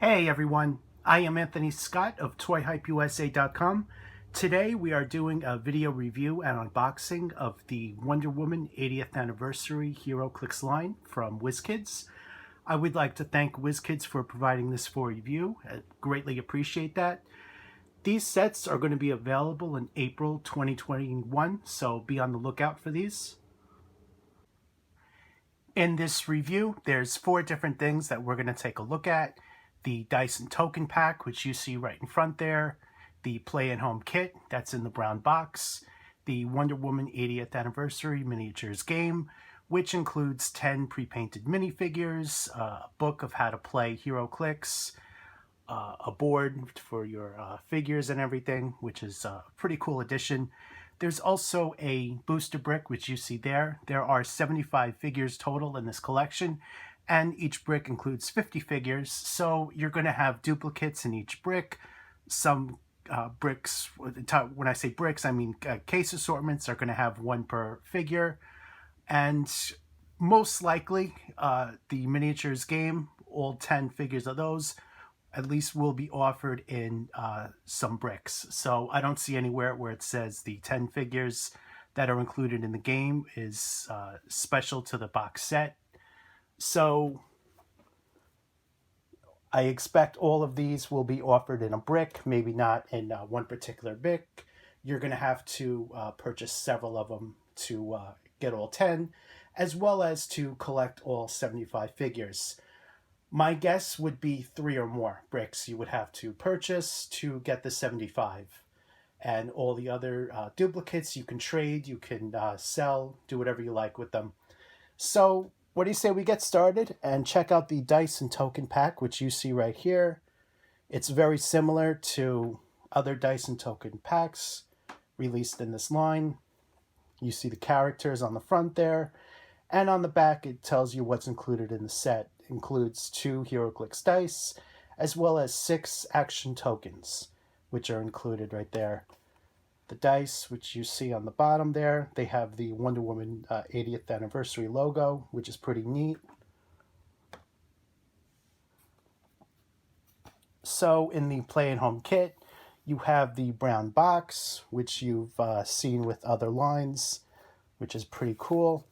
Hey everyone, I am Anthony Scott of ToyHypeUSA.com. Today we are doing a video review and unboxing of the Wonder Woman 80th Anniversary Heroclix line from Wizkids. I would like to thank Wizkids for providing this for review. I greatly appreciate that. These sets are going to be available in April 2021, so be on the lookout for these. In this review, there's 4 different things that we're going to take a look at. The Dyson token pack, which you see right in front there, the Play at Home kit, that's in the brown box, the Wonder Woman 80th Anniversary miniatures game, which includes 10 pre-painted minifigures, a book of how to play Heroclix, a board for your figures and everything, which is a pretty cool addition. There's also a booster brick, which you see there. There are 75 figures total in this collection, and each brick includes 50 figures, so you're going to have duplicates in each brick. Some bricks, when I say bricks, I mean case assortments, are going to have 1 per figure, and most likely the miniatures game, all 10 figures of those, at least will be offered in some bricks. So I don't see anywhere where it says the 10 figures that are included in the game is special to the box set. So I expect all of these will be offered in a brick, maybe not in one particular brick. You're going to have to purchase several of them to get all 10, as well as to collect all 75 figures. My guess would be 3 or more bricks you would have to purchase to get the 75. And all the other duplicates you can trade, you can sell, do whatever you like with them. So what do you say we get started and check out the Dyson token pack, which you see right here. It's very similar to other Dyson token packs released in this line. You see the characters on the front there, and on the back it tells you what's included in the set. It includes 2 Heroclix dice, as well as 6 action tokens, which are included right there. The dice, which you see on the bottom there, they have the Wonder Woman 80th Anniversary logo, which is pretty neat. So in the Play at Home kit, you have the brown box, which you've seen with other lines, which is pretty cool.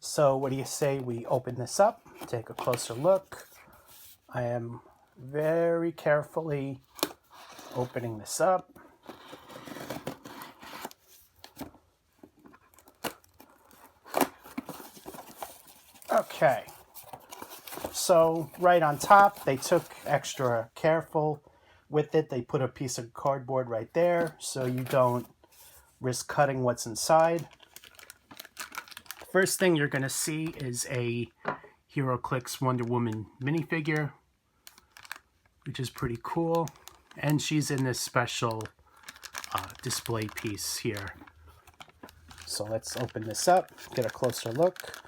So what do you say we open this up, take a closer look. I am very carefully opening this up. Okay, so right on top, they took extra careful with it. They put a piece of cardboard right there so you don't risk cutting what's inside. First thing you're going to see is a Heroclix Wonder Woman minifigure, which is pretty cool. And she's in this special display piece here. So let's open this up, get a closer look.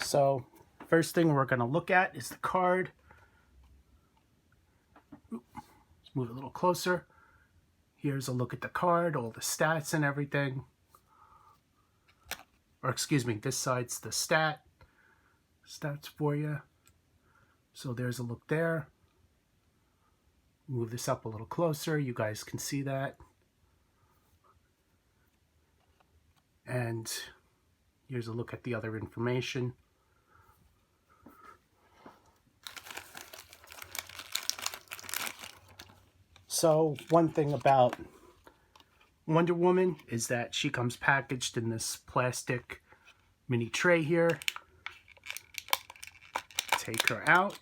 So first thing we're going to look at is the card. Let's move a little closer. Here's a look at the card, all the stats and everything. Or excuse me, this side's the stats for you. So there's a look there. Move this up a little closer. You guys can see that. And here's a look at the other information. So one thing about Wonder Woman is that she comes packaged in this plastic mini tray here. Take her out.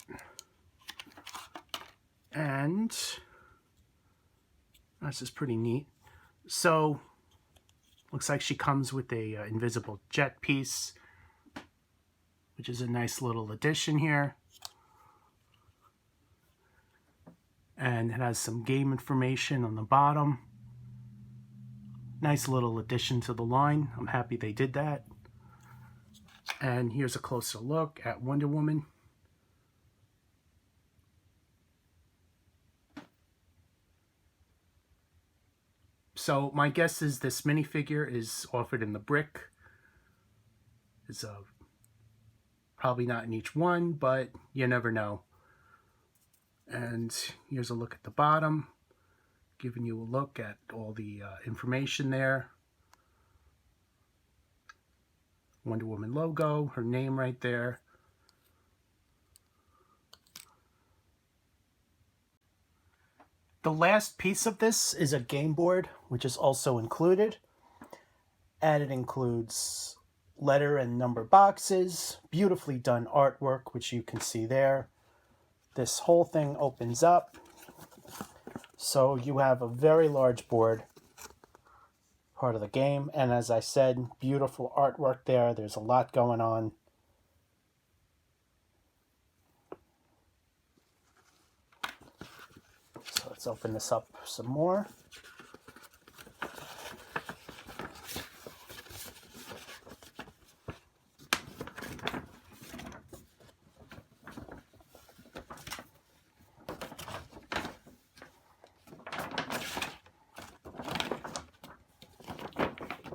And this is pretty neat. So looks like she comes with a invisible jet piece, which is a nice little addition here. And it has some game information on the bottom. Nice little addition to the line. I'm happy they did that. And here's a closer look at Wonder Woman. So my guess is this minifigure is offered in the brick. It's probably not in each one, but you never know. And here's a look at the bottom, giving you a look at all the information there. Wonder Woman logo, her name right there. The last piece of this is a game board, which is also included. And it includes letter and number boxes, beautifully done artwork, which you can see there. This whole thing opens up. So you have a very large board, part of the game. And as I said, beautiful artwork there. There's a lot going on. So let's open this up some more.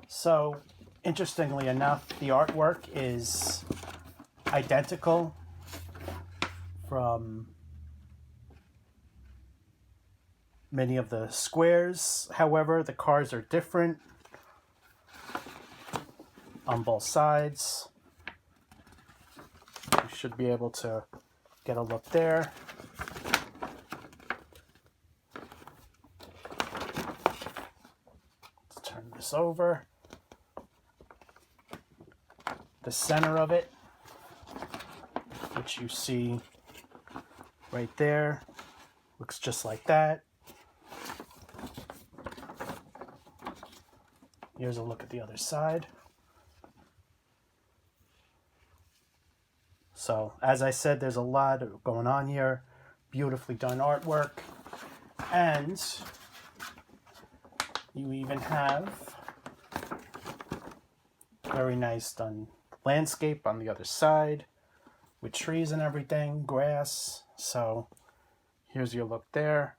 So, interestingly enough, the artwork is identical from many of the squares. However, the cars are different on both sides. You should be able to get a look there. Let's turn this over. The center of it, which you see right there, looks just like that. Here's a look at the other side. So, as I said, there's a lot going on here. Beautifully done artwork. And you even have very nice done landscape on the other side with trees and everything, grass. So here's your look there.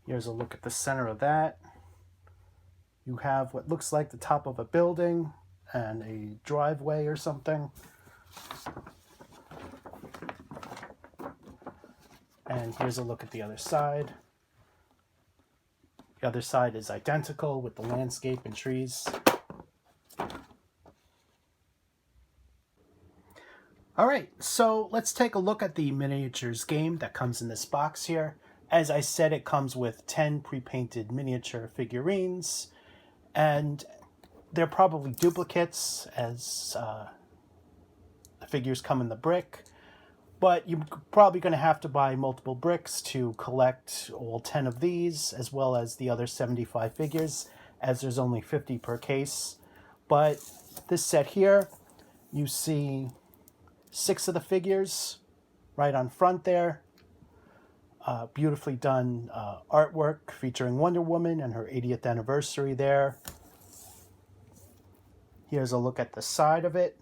Here's a look at the center of that. You have what looks like the top of a building and a driveway or something. And here's a look at the other side. The other side is identical with the landscape and trees. All right, so let's take a look at the miniatures game that comes in this box here. As I said, it comes with 10 pre-painted miniature figurines, and they're probably duplicates as the figures come in the brick. But you're probably going to have to buy multiple bricks to collect all 10 of these, as well as the other 75 figures, as there's only 50 per case. But this set here, you see 6 of the figures right on front there. Beautifully done artwork featuring Wonder Woman and her 80th anniversary there. Here's a look at the side of it,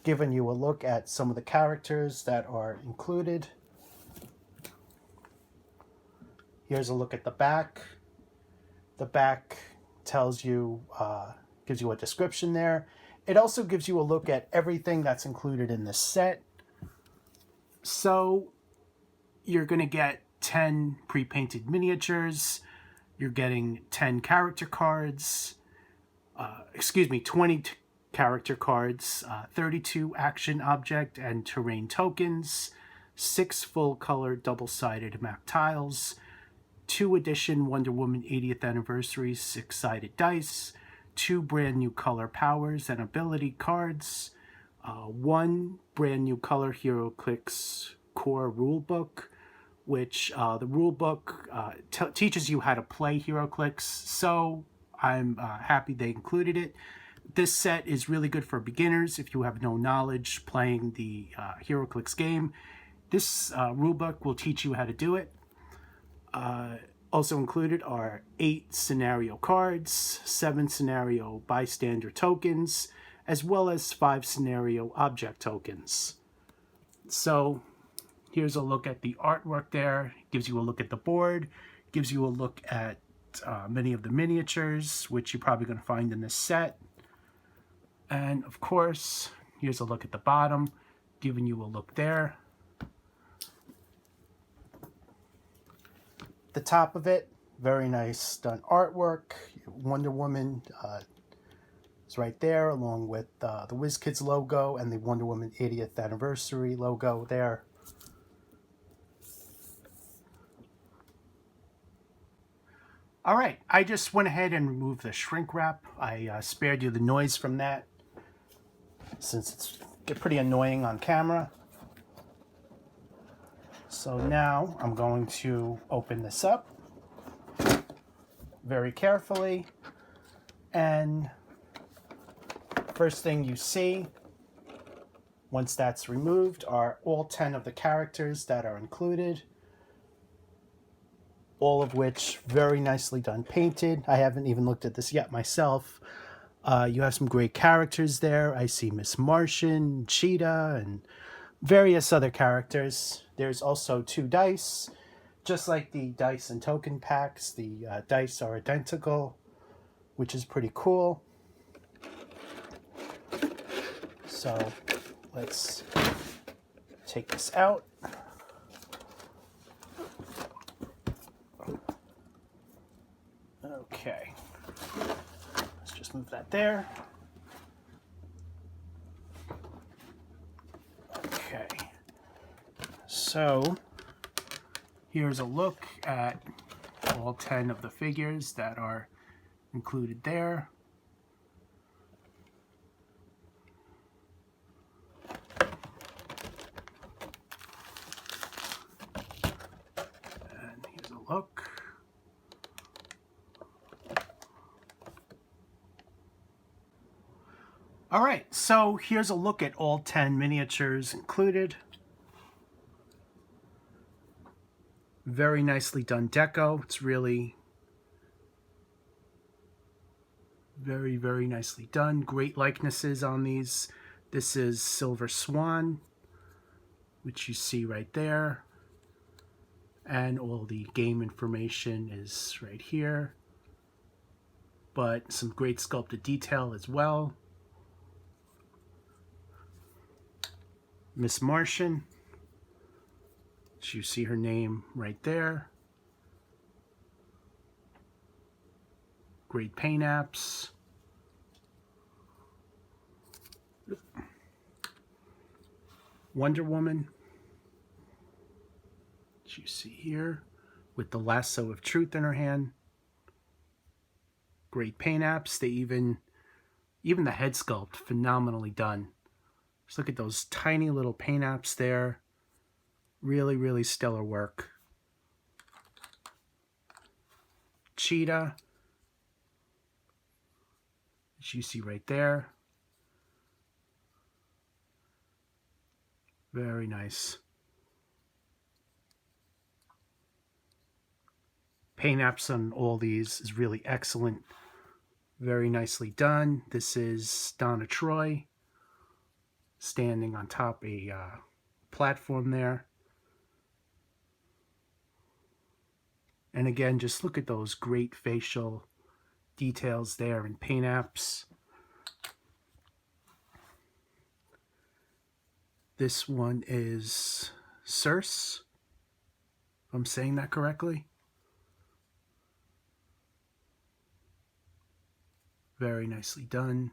giving you a look at some of the characters that are included. Here's a look at the back. The back tells you, gives you a description there. It also gives you a look at everything that's included in this set. So you're going to get 10 pre-painted miniatures. You're getting 10 character cards. 20 character cards, 32 action object and terrain tokens, 6 full-color double-sided map tiles, 2 edition Wonder Woman 80th anniversary 6-sided dice, 2 brand new color powers and ability cards, 1 brand new color Heroclix core rulebook, which the rulebook teaches you how to play Heroclix, so I'm happy they included it. This set is really good for beginners if you have no knowledge playing the Heroclix game. This rulebook will teach you how to do it. Also included are 8 scenario cards, 7 scenario bystander tokens, as well as 5 scenario object tokens. So here's a look at the artwork there. It gives you a look at the board, gives you a look at many of the miniatures, which you're probably going to find in this set. And of course, here's a look at the bottom, giving you a look there. The top of it, very nice done artwork. Wonder Woman is right there, along with the Wizkids logo and the Wonder Woman 80th anniversary logo there. All right, I just went ahead and removed the shrink wrap. I spared you the noise from that, since it's pretty annoying on camera. So now I'm going to open this up very carefully, and first thing you see once that's removed are all 10 of the characters that are included, all of which very nicely done painted. I haven't even looked at this yet myself. You have some great characters there. I see Miss Martian, Cheetah, and various other characters. There's also 2 dice. Just like the dice and token packs, the dice are identical, which is pretty cool. So let's take this out. Okay. Let's just move that there. Okay. So here's a look at all 10 of the figures that are included there. And here's a look. All right, so here's a look at all 10 miniatures included. Very nicely done deco. It's really very, very nicely done. Great likenesses on these. This is Silver Swan, which you see right there. And all the game information is right here. But some great sculpted detail as well. Miss Martian. You see her name right there. Great paint apps. Wonder Woman. You see here with the lasso of truth in her hand. Great paint apps. They even the head sculpt, phenomenally done. Just look at those tiny little paint apps there. Really, really stellar work. Cheetah, as you see right there. Very nice. Paint apps on all these is really excellent. Very nicely done. This is Donna Troy standing on top a platform there. And again, just look at those great facial details there in paint apps. This one is Circe, if I'm saying that correctly. Very nicely done.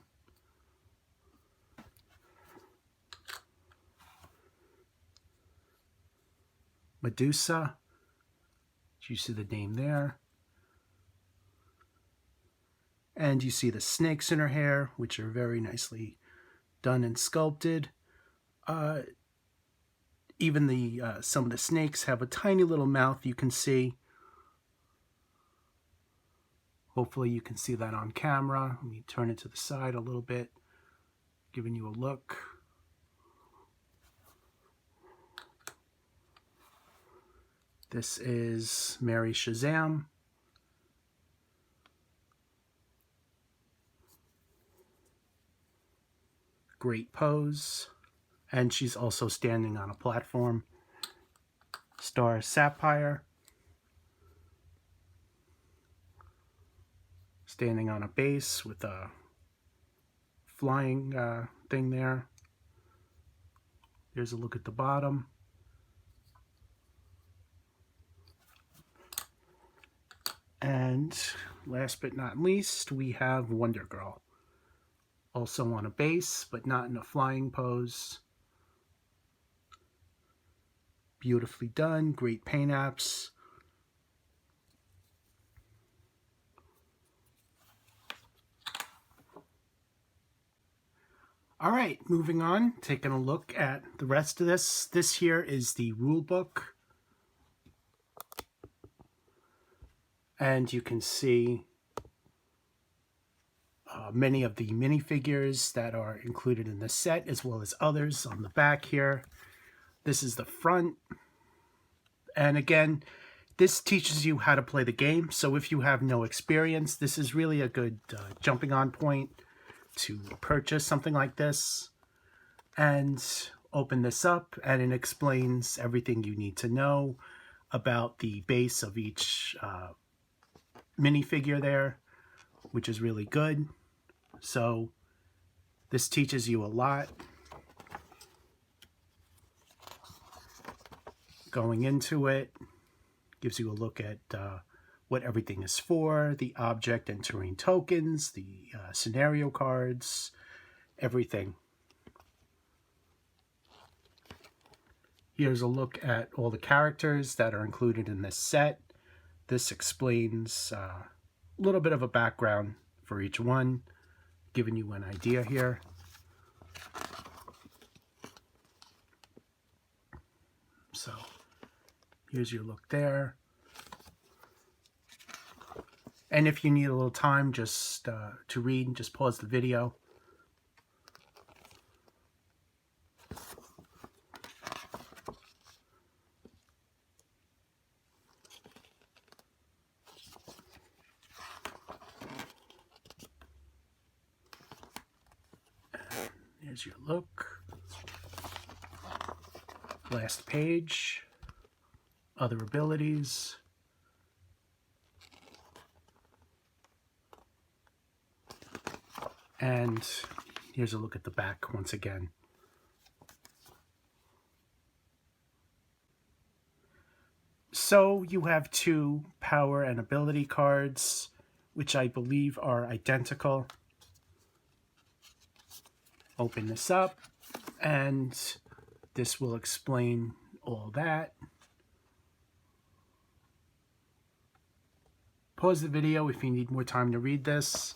Medusa. You see the name there. And you see the snakes in her hair, which are very nicely done and sculpted. Even the some of the snakes have a tiny little mouth you can see. Hopefully you can see that on camera. Let me turn it to the side a little bit, giving you a look. This is Mary Shazam. Great pose. And she's also standing on a platform. Star Sapphire. Standing on a base with a flying thing there. Here's a look at the bottom. And last but not least, we have Wonder Girl. Also on a base, but not in a flying pose. Beautifully done, great paint apps. All right, moving on, taking a look at the rest of this. This here is the rule book. And you can see many of the minifigures that are included in the set, as well as others on the back here. This is the front. And again, this teaches you how to play the game. So if you have no experience, this is really a good jumping on point to purchase something like this. And open this up, and it explains everything you need to know about the base of each minifigure there, which is really good. So this teaches you a lot. Going into it, gives you a look at what everything is for, the object and terrain tokens, the scenario cards, everything. Here's a look at all the characters that are included in this set. This explains a little bit of a background for each one, giving you an idea here. So here's your look there. And if you need a little time just to read, just pause the video. Here's your look. Last page. Other abilities. And here's a look at the back once again. So you have two power and ability cards, which I believe are identical. Open this up, and this will explain all that. Pause the video if you need more time to read this.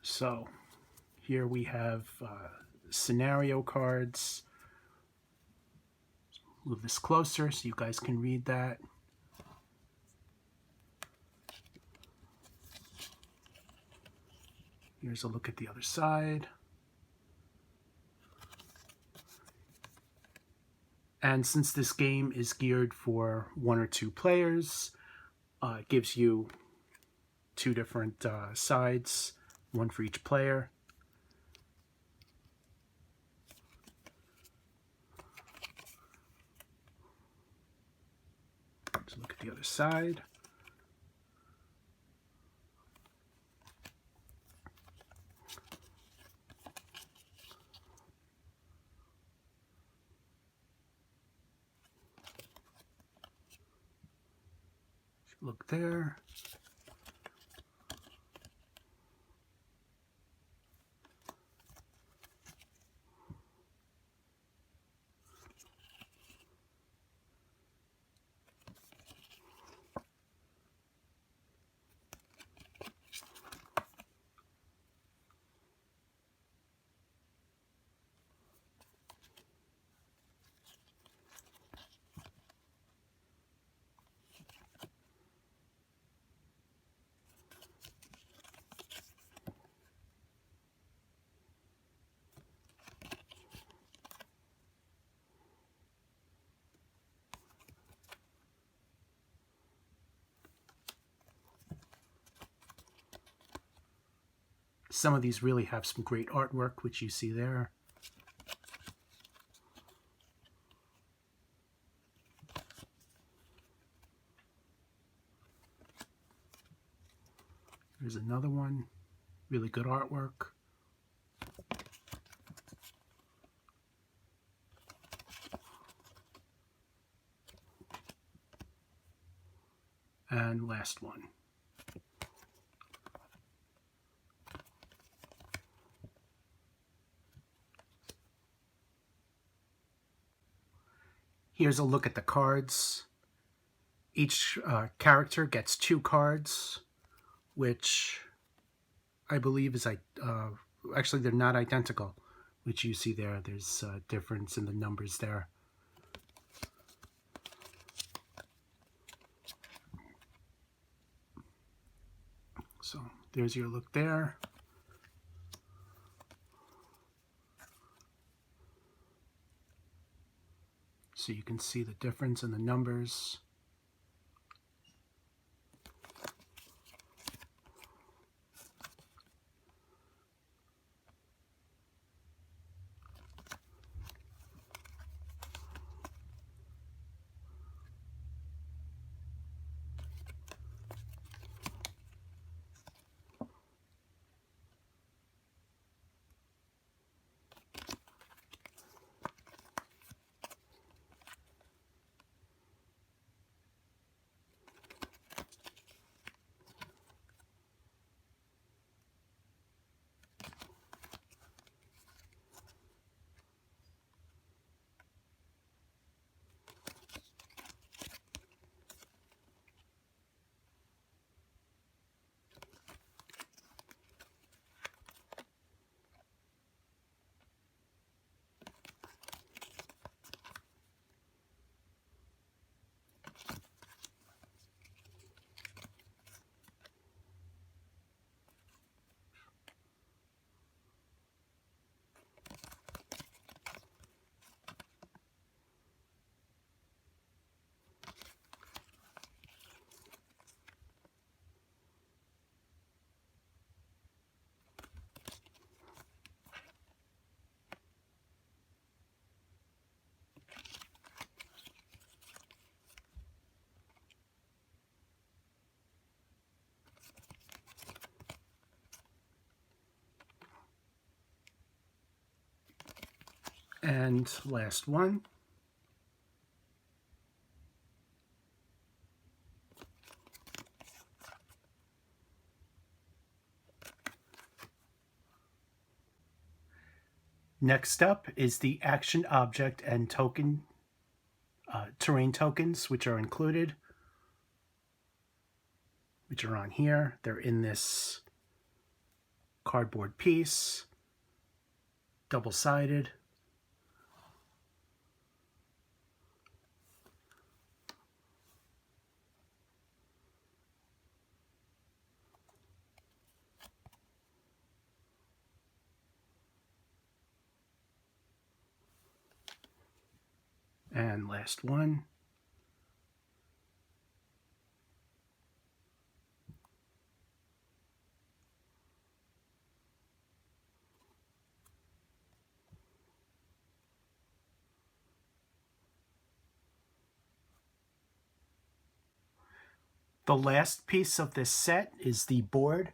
So here we have scenario cards. Move this closer so you guys can read that. Here's a look at the other side. And since this game is geared for 1 or 2 players, it gives you 2 different sides, 1 for each player. Let's look at the other side. Look there. Some of these really have some great artwork, which you see there. There's another one, really good artwork. And last one. Here's a look at the cards. Each character gets 2 cards, which I believe is, actually they're not identical, which you see there. There's a difference in the numbers there. So there's your look there. So you can see the difference in the numbers. And last one. Next up is the action object and token terrain tokens, which are included, which are on here. They're in this cardboard piece, double-sided. And last one. The last piece of this set is the board,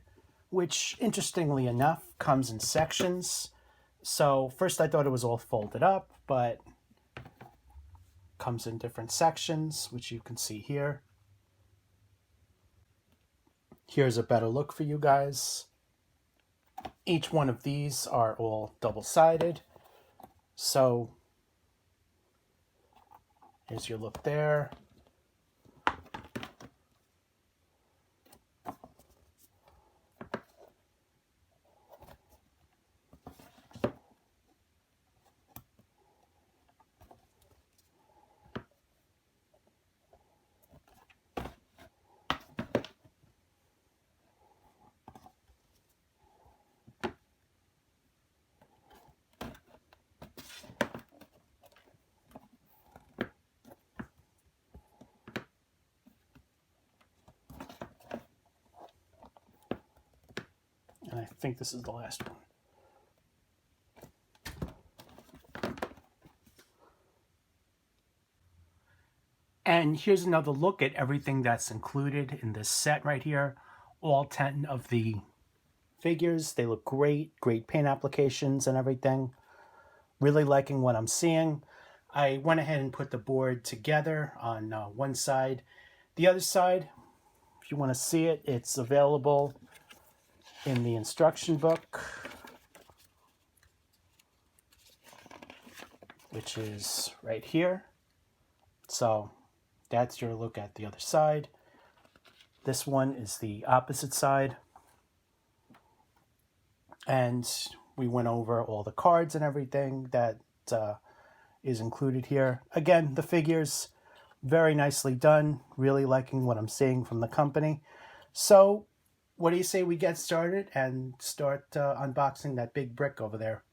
which interestingly enough comes in sections. So first I thought it was all folded up, but comes in different sections, which you can see here. Here's a better look for you guys. Each one of these are all double-sided. So here's your look there. think this is the last one. And here's another look at everything that's included in this set right here. All 10 of the figures. They look great. Great paint applications and everything. Really liking what I'm seeing. I went ahead and put the board together on one side. The other side, if you want to see it, it's available in the instruction book, which is right here. So that's your look at the other side. This one is the opposite side. And we went over all the cards and everything that is included here. Again, the figures, very nicely done. Really liking what I'm seeing from the company. So what do you say we get started and start unboxing that big brick over there?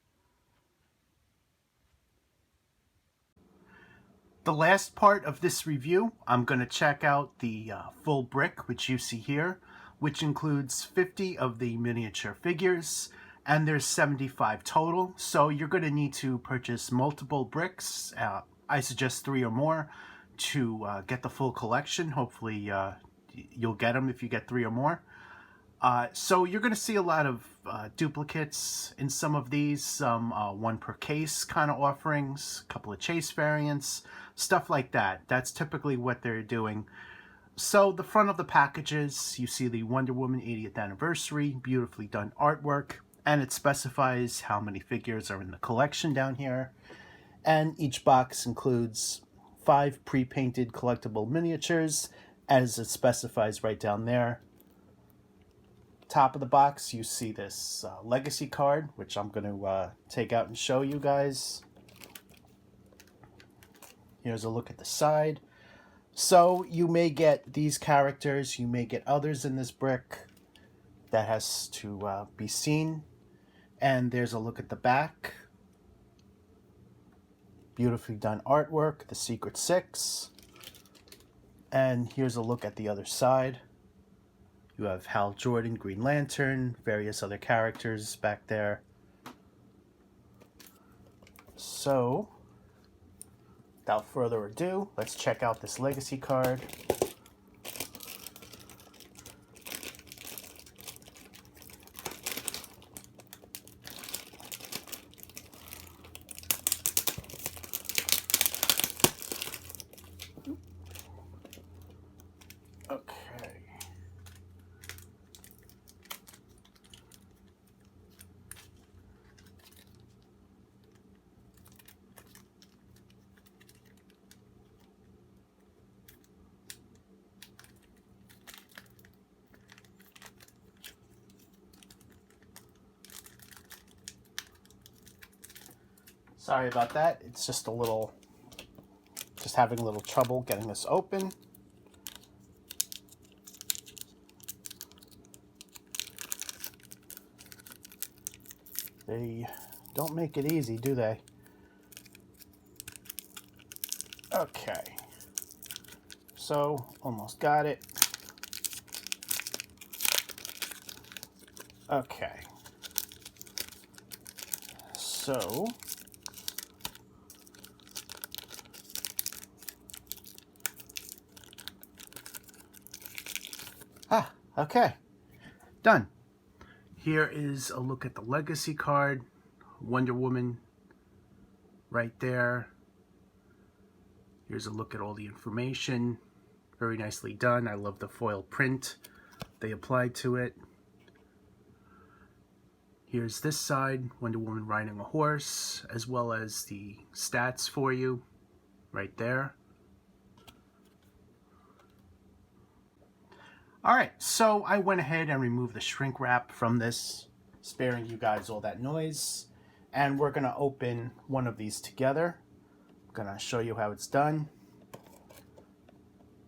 The last part of this review, I'm going to check out the full brick, which you see here, which includes 50 of the miniature figures, and there's 75 total. So you're going to need to purchase multiple bricks. I suggest 3 or more to get the full collection. Hopefully you'll get them if you get 3 or more. So you're going to see a lot of duplicates in some of these, some 1 per case kind of offerings, a couple of chase variants, stuff like that. That's typically what they're doing. So the front of the packages, you see the Wonder Woman 80th anniversary, beautifully done artwork, and it specifies how many figures are in the collection down here. And each box includes 5 pre-painted collectible miniatures, as it specifies right down there. Top of the box, you see this legacy card, which I'm going to take out and show you guys. Here's a look at the side. So you may get these characters, you may get others in this brick. That has to be seen. And there's a look at the back. Beautifully done artwork, the Secret Six. And here's a look at the other side. You have Hal Jordan, Green Lantern, various other characters back there. So, without further ado, let's check out this legacy card. Sorry about that. It's just having a little trouble getting this open. They don't make it easy, do they? Okay. So, almost got it. Okay. So, okay, done. Here is a look at the legacy card. Wonder Woman right there. Here's a look at all the information. Very nicely done. I love the foil print they applied to it. Here's this side, Wonder Woman riding a horse, as well as the stats for you right there. Alright, so I went ahead and removed the shrink wrap from this, sparing you guys all that noise. And we're going to open one of these together. I'm going to show you how it's done.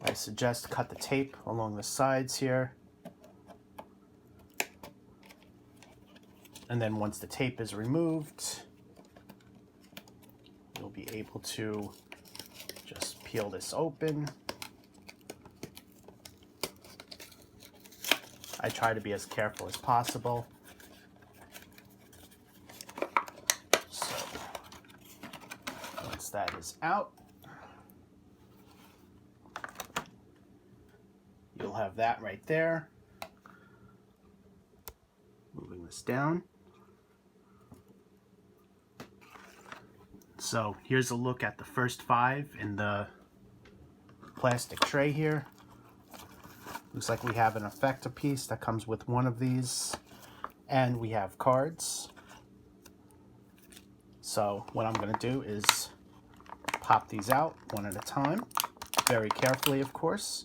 I suggest cut the tape along the sides here. And then once the tape is removed, you'll be able to just peel this open. I try to be as careful as possible. once that is out, you'll have that right there. Moving this down. So here's a look at the first 5 in the plastic tray here. Looks like we have an effector piece that comes with one of these, and we have cards. So what I'm going to do is pop these out one at a time, very carefully, of course.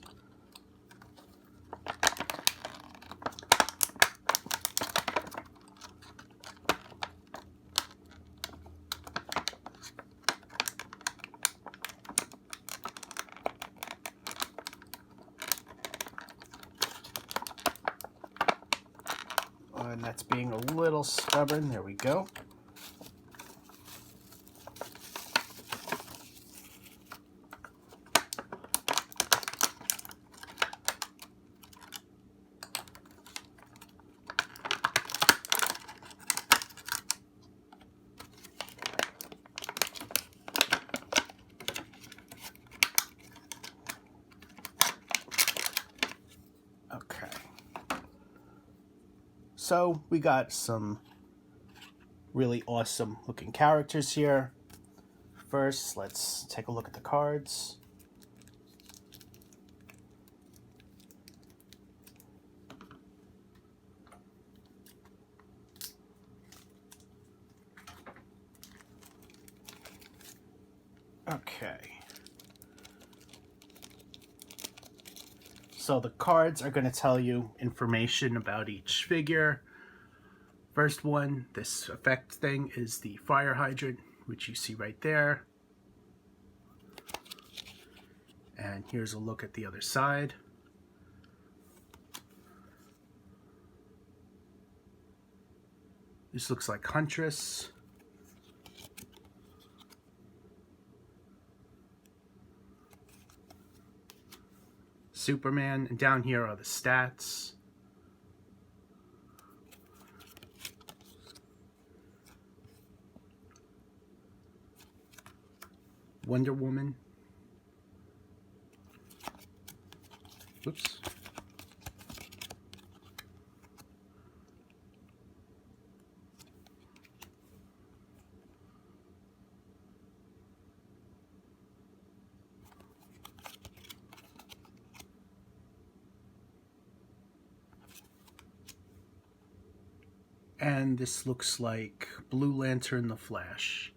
And that's being a little stubborn. There we go. Okay. So we got some really awesome looking characters here. First, let's take a look at the cards. Okay. So the cards are going to tell you information about each figure. First one, this effect thing, is the fire hydrant, which you see right there. And here's a look at the other side. This looks like Huntress. Superman, and down here are the stats. Wonder Woman. Oops. And this looks like Blue Lantern, the Flash.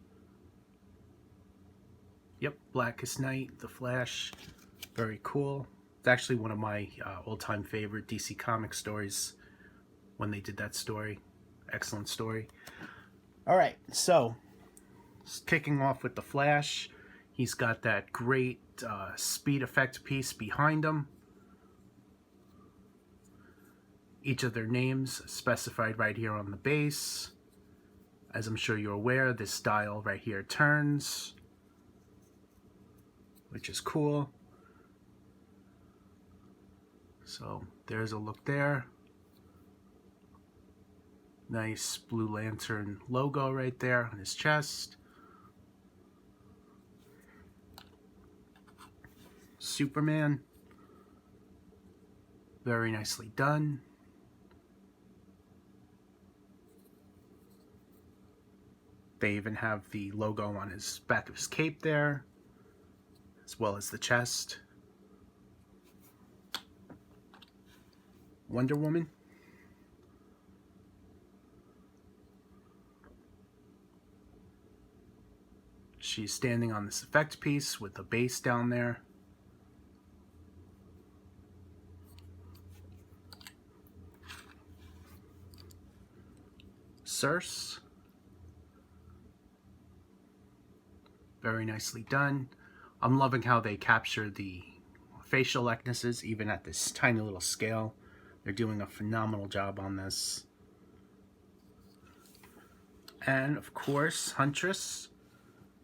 Yep, Blackest Night, the Flash. Very cool. It's actually one of my all-time favorite DC Comics stories when they did that story. Excellent story. Alright, so kicking off with the Flash. He's got that great speed effect piece behind him. Each of their names specified right here on the base. As I'm sure you're aware, this dial right here turns, which is cool. So there's a look there. Nice Blue Lantern logo right there on his chest. Superman. Very nicely done. They even have the logo on his back of his cape there, as well as the chest. Wonder Woman. She's standing on this effect piece with the base down there. Circe. Very nicely done. I'm loving how they capture the facial likenesses even at this tiny little scale. They're doing a phenomenal job on this. And of course, Huntress.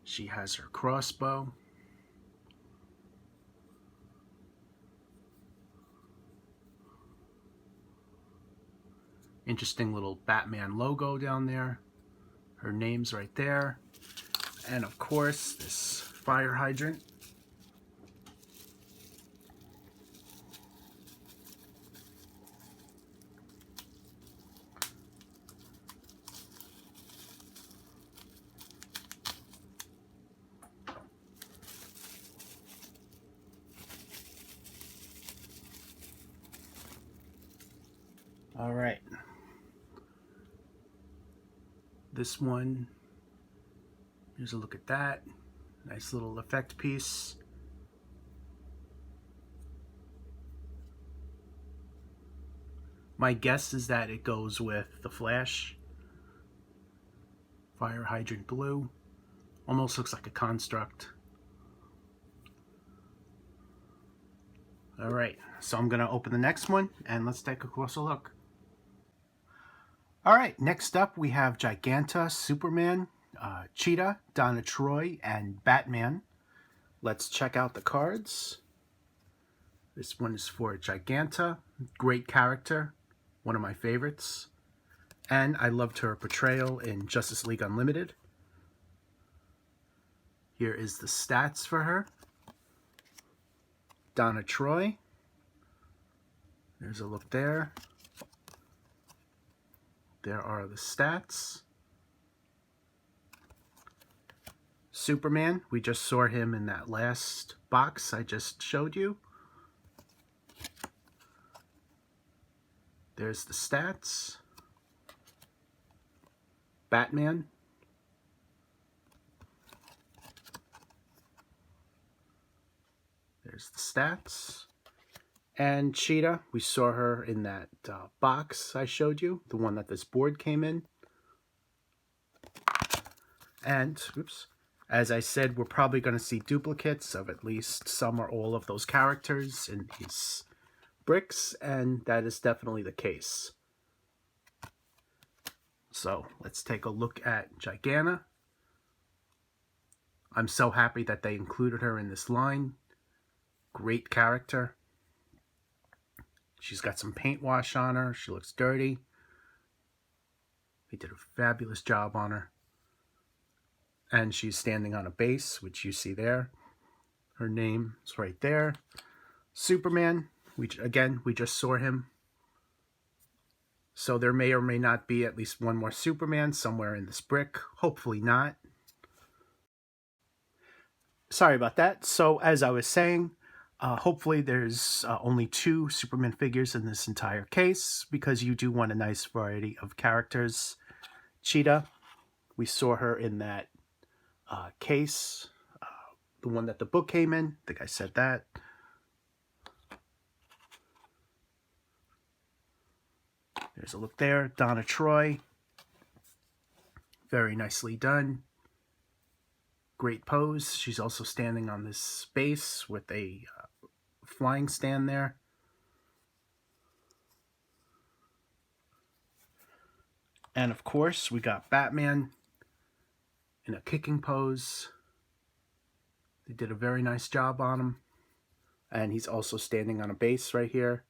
She has her crossbow. Interesting little Batman logo down there. Her name's right there. And of course, this fire hydrant. All right. This one, here's a look at that. Nice little effect piece. My guess is that it goes with the Flash. Fire hydrant blue. Almost looks like a construct. All right, so I'm gonna open the next one and let's take a closer look. All right, next up we have Giganta, Superman, Cheetah, Donna Troy, and Batman. Let's check out the cards. This one is for Giganta. Great character, one of my favorites. And I loved her portrayal in Justice League Unlimited. Here is the stats for her. Donna Troy. There's a look there. There are the stats. Superman, we just saw him in that last box I just showed you. There's the stats. Batman. There's the stats. And Cheetah, we saw her in that box I showed you, the one that this board came in. And, oops, as I said, we're probably going to see duplicates of at least some or all of those characters in these bricks, and that is definitely the case. So let's take a look at Giganta. I'm so happy that they included her in this line. Great character. She's got some paint wash on her. She looks dirty. They did a fabulous job on her. And she's standing on a base, which you see there. Her name is right there. Superman, we just saw him. So there may or may not be at least one more Superman somewhere in this brick. Hopefully not. Sorry about that. So as I was saying, hopefully there's only 2 Superman figures in this entire case, because you do want a nice variety of characters. Cheetah, we saw her in that case, the one that the book came in. I think I said that. There's a look there. Donna Troy, very nicely done. Great pose. She's also standing on this base with a flying stand there. And of course, we got Batman in a kicking pose. They did a very nice job on him. And he's also standing on a base right here.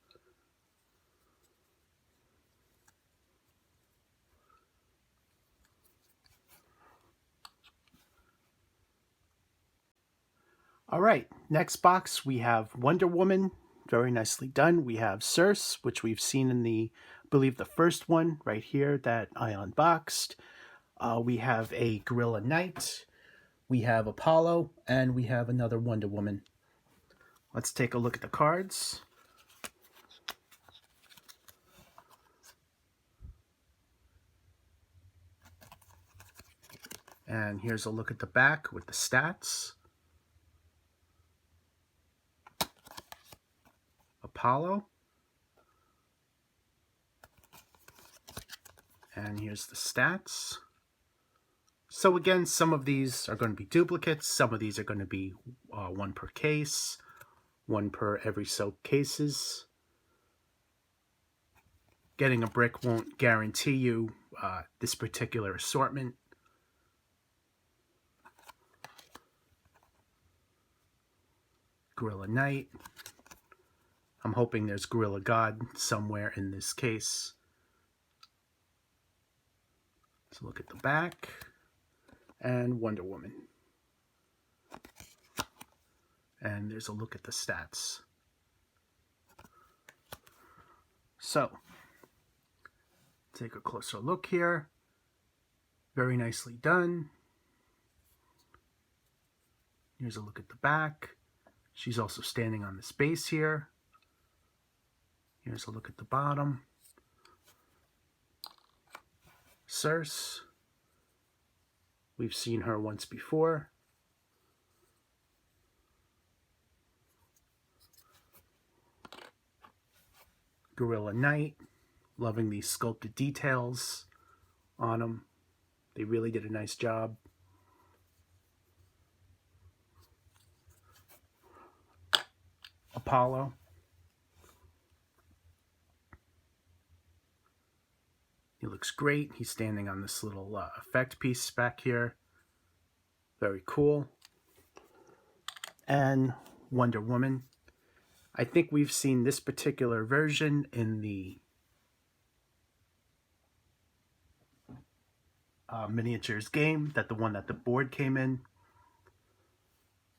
All right, next box we have Wonder Woman, very nicely done. We have Circe, which we've seen in the, I believe the first one right here that I unboxed. We have a Gorilla Knight, we have Apollo, and we have another Wonder Woman. Let's take a look at the cards. And here's a look at the back with the stats. Apollo. And here's the stats. So again, some of these are going to be duplicates. Some of these are going to be one per case, one per every so cases. Getting a brick won't guarantee you this particular assortment. Gorilla Knight. I'm hoping there's Gorilla God somewhere in this case. Let's look at the back. and Wonder Woman. And there's a look at the stats. So, take a closer look here. Very nicely done. Here's a look at the back. She's also standing on this base here. Here's a look at the bottom. Circe. We've seen her once before. Gorilla Knight. Loving these sculpted details on them. They really did a nice job. Apollo. He looks great. He's standing on this little effect piece back here. Very cool. And Wonder Woman. I think we've seen this particular version in the miniatures game, the one that the board came in,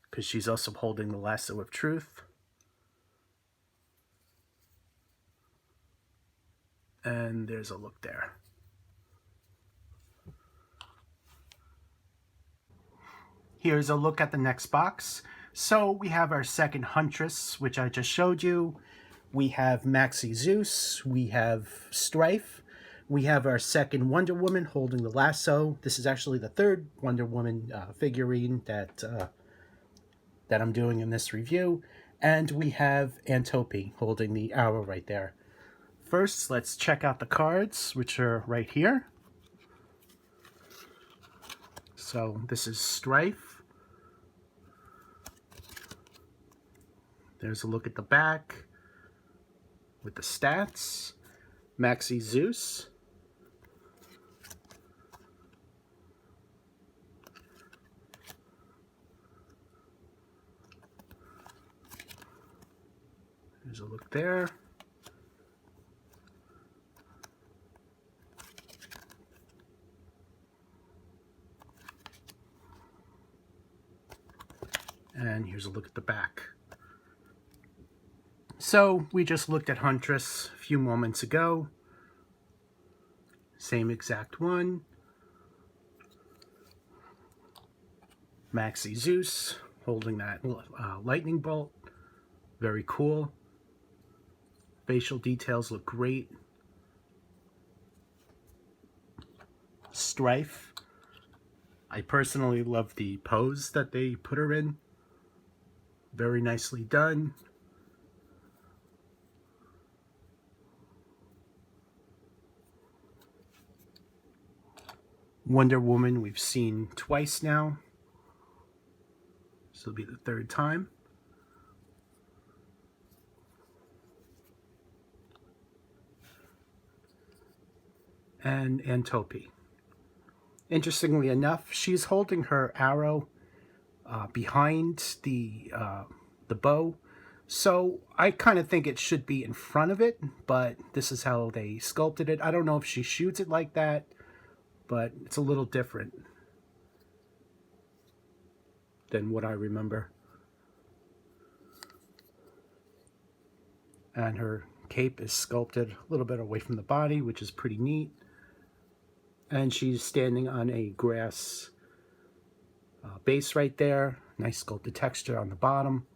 because she's also holding the lasso of truth. And there's a look there. Here's a look at the next box. So we have our second Huntress, which I just showed you. We have Maxi Zeus. We have Strife. We have our second Wonder Woman holding the lasso. This is actually the third Wonder Woman figurine that I'm doing in this review. And we have Antopy holding the arrow right there. First, let's check out the cards, which are right here. So this is Strife. There's a look at the back with the stats. Maxi Zeus. There's a look there. And here's a look at the back. So we just looked at Huntress a few moments ago. Same exact one. Maxi Zeus holding that lightning bolt. Very cool. Facial details look great. Strife. I personally love the pose that they put her in. Very nicely done. Wonder Woman we've seen twice now. This will be the third time. And Antopy. Interestingly enough, she's holding her arrow behind the bow. So I kind of think it should be in front of it, but this is how they sculpted it. I don't know if she shoots it like that, but it's a little different than what I remember. And her cape is sculpted a little bit away from the body, which is pretty neat. And she's standing on a grass base right there. Nice sculpted texture on the bottom.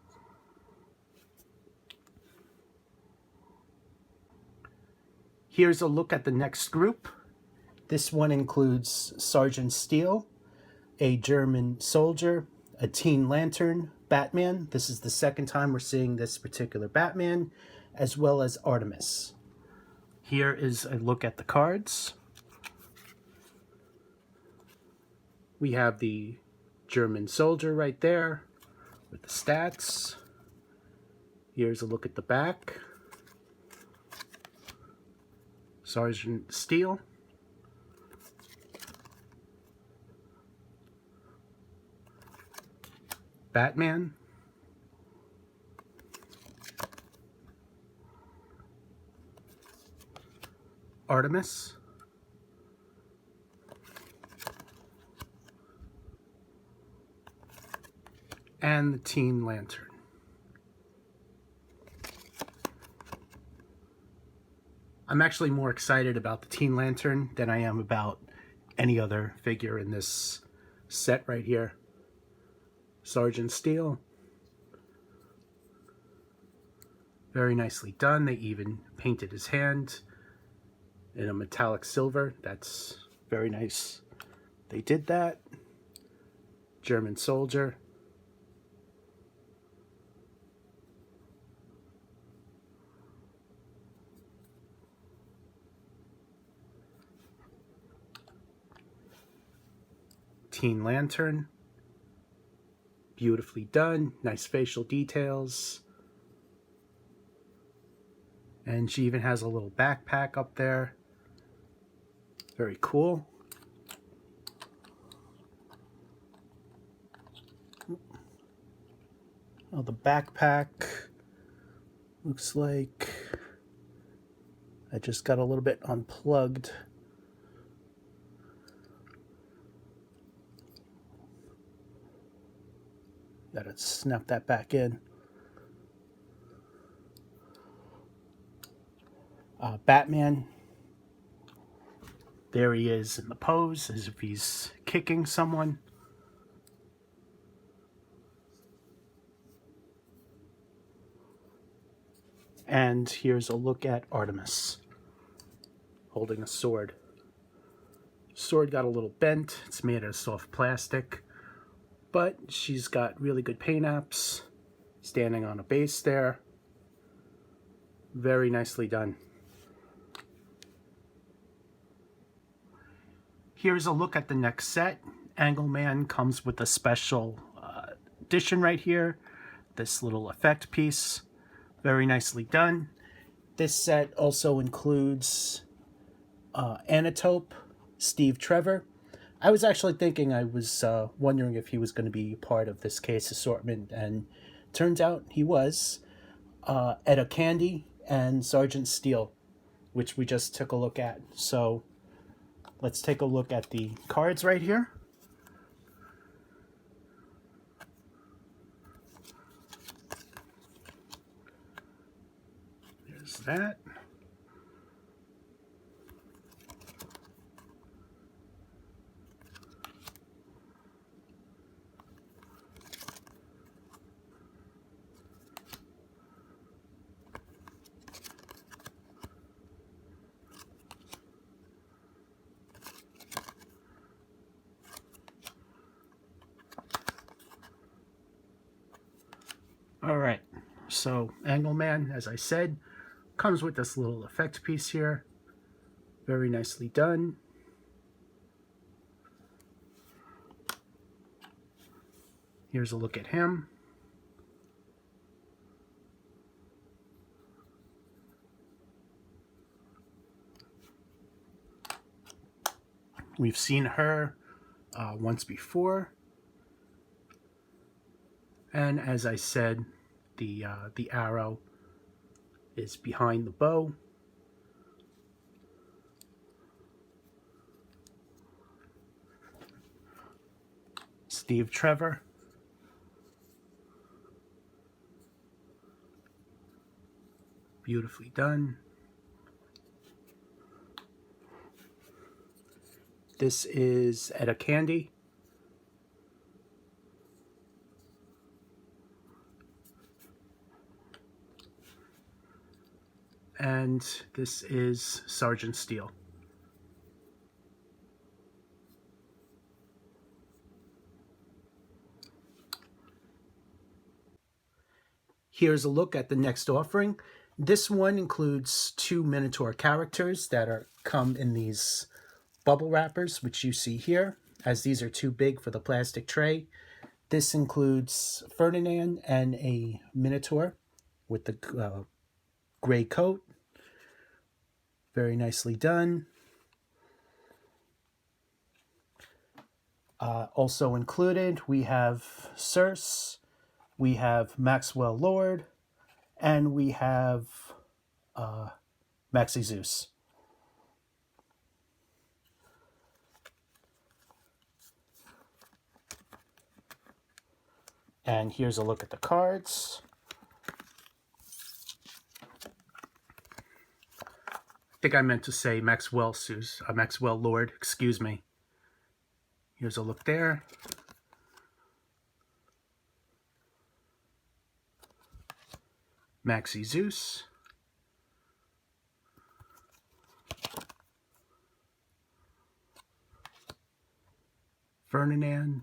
Here's a look at the next group. This one includes Sergeant Steel, a German soldier, a Teen Lantern, Batman. This is the second time we're seeing this particular Batman, as well as Artemis. Here is a look at the cards. We have the German soldier right there with the stats. Here's a look at the back. Sergeant Steel. Batman. Artemis. and the Teen Lantern. I'm actually more excited about the Teen Lantern than I am about any other figure in this set right here. Sergeant Steel. Very nicely done. They even painted his hand in a metallic silver. That's very nice. They did that. German soldier. Teen Lantern. Beautifully done. Nice facial details. And she even has a little backpack up there. Very cool. Oh, the backpack looks like I just got a little bit unplugged. Gotta snap that back in. Batman. There he is in the pose as if he's kicking someone. And here's a look at Artemis holding a sword. Sword got a little bent. It's made of soft plastic, but she's got really good paint apps. Standing on a base there. Very nicely done. Here's a look at the next set. Angleman comes with a special edition right here. This little effect piece. Very nicely done. This set also includes Anatope, Steve Trevor. I was actually thinking, I was wondering if he was going to be part of this case assortment, and turns out he was. Etta Candy and Sergeant Steel, which we just took a look at. So let's take a look at the cards right here. There's that. Alright, so Angleman, as I said, comes with this little effect piece here. Very nicely done. Here's a look at him. We've seen her once before. And as I said, the arrow is behind the bow. Steve Trevor. Beautifully done. This is Etta Candy. And this is Sergeant Steel. Here's a look at the next offering. This one includes 2 Minotaur characters that come in these bubble wrappers, which you see here, as these are too big for the plastic tray. This includes Ferdinand and a Minotaur with the gray coat. Very nicely done. Also included, we have Circe, we have Maxwell Lord, and we have Maxi Zeus. And here's a look at the cards. I think I meant to say Maxwell Lord, excuse me. Here's a look there. Maxie Zeus. Ferdinand.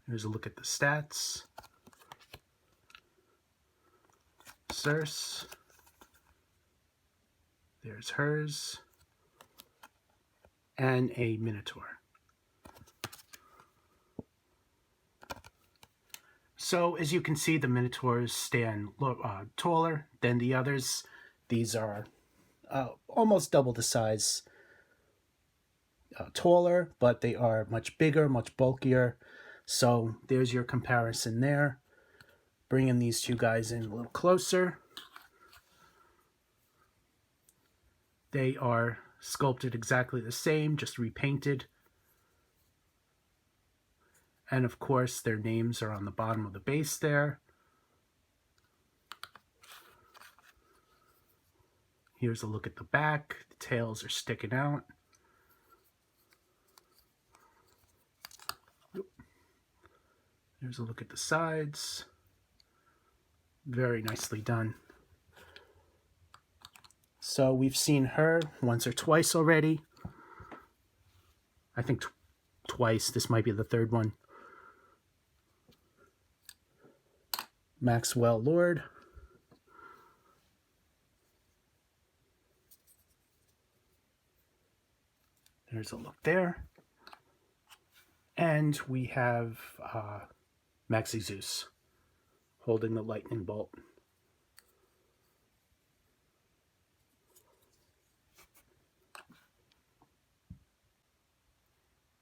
Here's a look at the stats. Circe. There's hers. And a Minotaur. So as you can see, the Minotaurs stand taller than the others. These are almost double the size taller, but they are much bigger, much bulkier. So there's your comparison there. Bringing these two guys in a little closer. They are sculpted exactly the same, just repainted. And of course, their names are on the bottom of the base there. Here's a look at the back. The tails are sticking out. Here's a look at the sides. Very nicely done. So we've seen her once or twice already. I think twice. This might be the third one. Maxwell Lord. There's a look there. And we have Maxie Zeus holding the lightning bolt.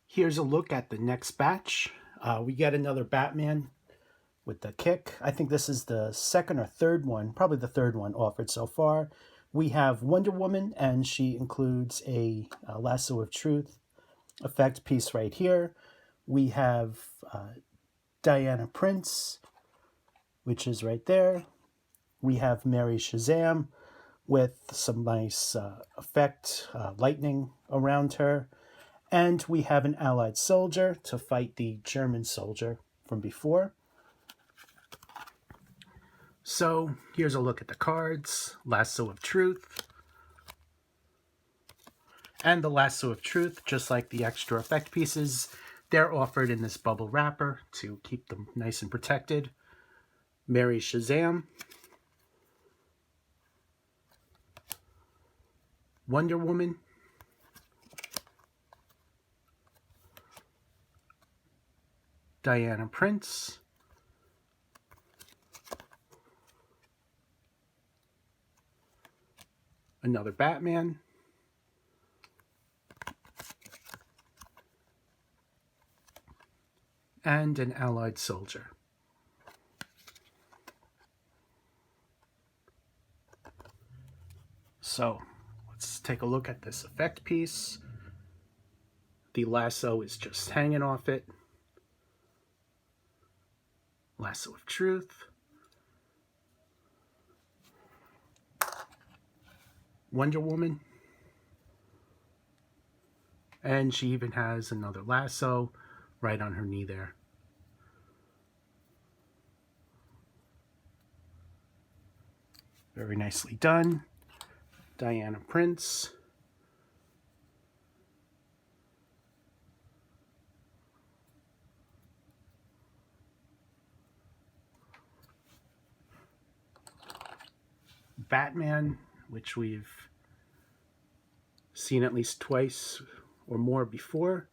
Here's a look at the next batch. We get another Batman with the kick. I think this is the second or third one, probably the third one offered so far. We have Wonder Woman, and she includes a Lasso of Truth effect piece right here. We have Diana Prince, which is right there. We have Mary Shazam with some nice effect, lightning around her. And we have an allied soldier to fight the German soldier from before. So here's a look at the cards. Lasso of Truth. And the Lasso of Truth, just like the extra effect pieces, they're offered in this bubble wrapper to keep them nice and protected. Mary Shazam. Wonder Woman. Diana Prince. Another Batman. And an allied soldier. So let's take a look at this effect piece. The lasso is just hanging off it. Lasso of Truth. Wonder Woman. And she even has another lasso right on her knee there. Very nicely done. Diana Prince. Batman, which we've seen at least twice or more before.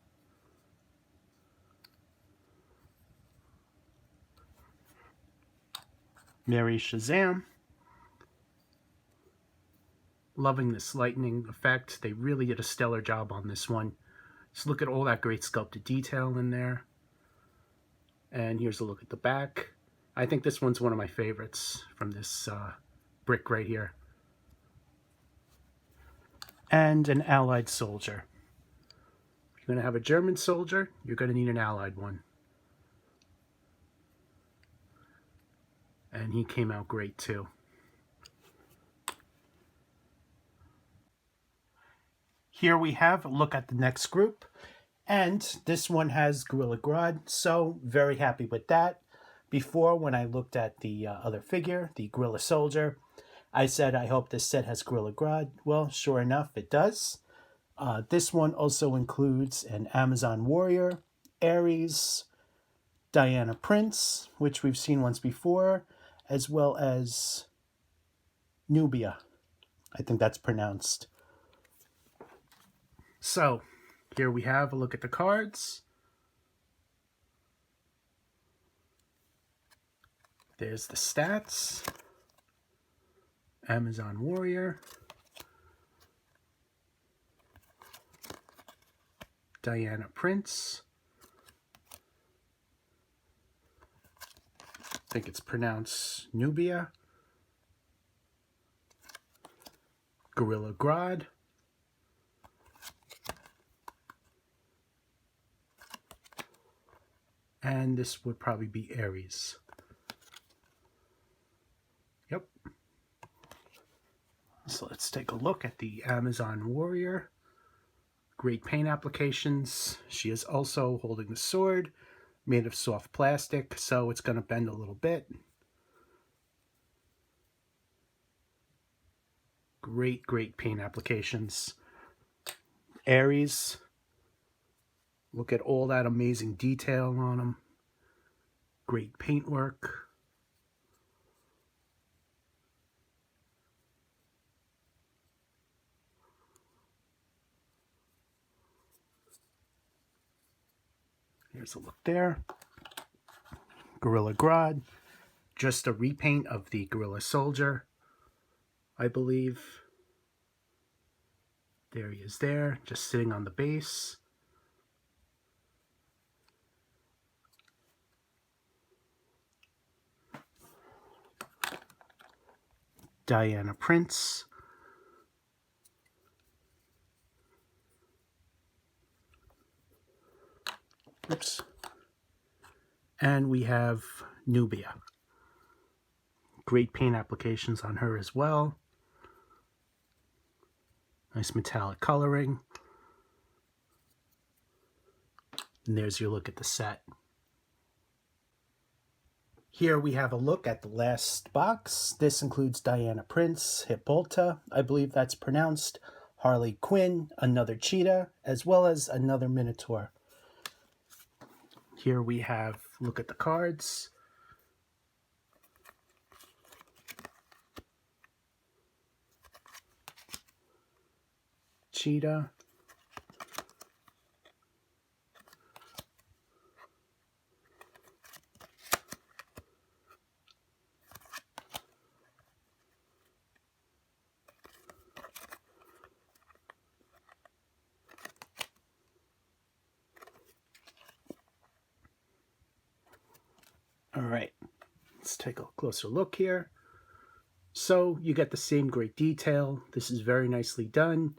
Mary Shazam. Loving this lightning effect. They really did a stellar job on this one. Just look at all that great sculpted detail in there. And here's a look at the back. I think this one's one of my favorites from this brick right here. And an allied soldier. you're going to have a German soldier, you're going to need an Allied one. And he came out great too. Here we have a look at the next group. And this one has Gorilla Grodd, so very happy with that. Before, when I looked at the other figure, the Gorilla Soldier, I said I hope this set has Gorilla Grodd. Well, sure enough, it does. This one also includes an Amazon Warrior, Ares, Diana Prince, which we've seen once before, as well as Nubia. I think that's pronounced. So, here we have a look at the cards. There's the stats. Amazon Warrior. Diana Prince. I think it's pronounced Nubia. Gorilla Grodd. And this would probably be Ares. Yep. So let's take a look at the Amazon Warrior. Great paint applications. She is also holding the sword, made of soft plastic, so it's going to bend a little bit. Great paint applications. Ares. Look at all that amazing detail on them. Great paintwork. Here's a look there. Gorilla Grodd. Just a repaint of the Gorilla Soldier, I believe. There he is there, just sitting on the base. Diana Prince. Oops. And we have Nubia. Great paint applications on her as well. Nice metallic coloring. And there's your look at the set. Here we have a look at the last box. This includes Diana Prince, Hippolyta, I believe that's pronounced, Harley Quinn, another cheetah, as well as another Minotaur. Here we have a look at the cards. Cheetah. All right, let's take a closer look here. So you get the same great detail. This is very nicely done.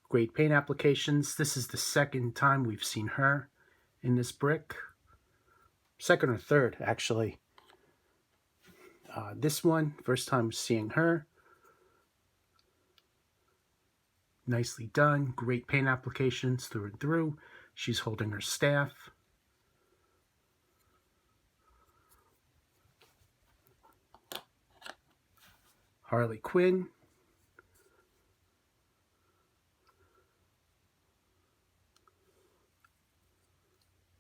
Great paint applications. This is the second time we've seen her in this brick. Second or third, actually. This one, first time seeing her. Nicely done. Great paint applications through and through. She's holding her staff. Harley Quinn.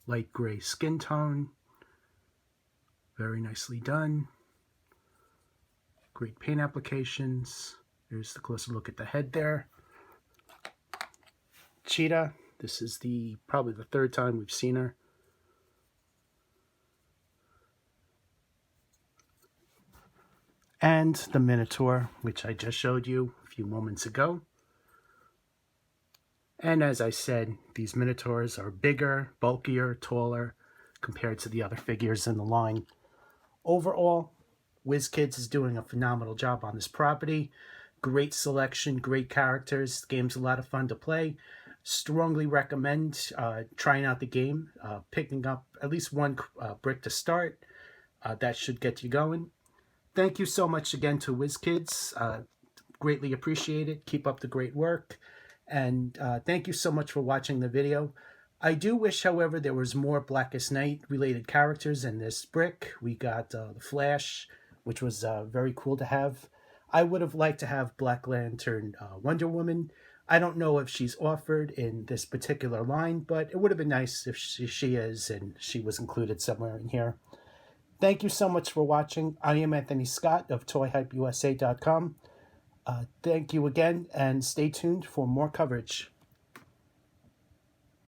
Light gray skin tone. Very nicely done. Great paint applications. Here's the closer look at the head there. Cheetah. This is probably the third time we've seen her. And the Minotaur, which I just showed you a few moments ago. And as I said, these Minotaurs are bigger, bulkier, taller compared to the other figures in the line. Overall, Wizkids is doing a phenomenal job on this property. Great selection, great characters. The game's a lot of fun to play. Strongly recommend trying out the game, picking up at least one brick to start. That should get you going. Thank you so much again to Wizkids. Greatly appreciate it. Keep up the great work. And thank you so much for watching the video. I do wish, however, there was more Blackest Night related characters in this brick. We got the Flash, which was very cool to have. I would have liked to have Black Lantern Wonder Woman. I don't know if she's offered in this particular line, but it would have been nice if she is and she was included somewhere in here. Thank you so much for watching. I am Anthony Scott of ToyHypeUSA.com. Thank you again, and stay tuned for more coverage.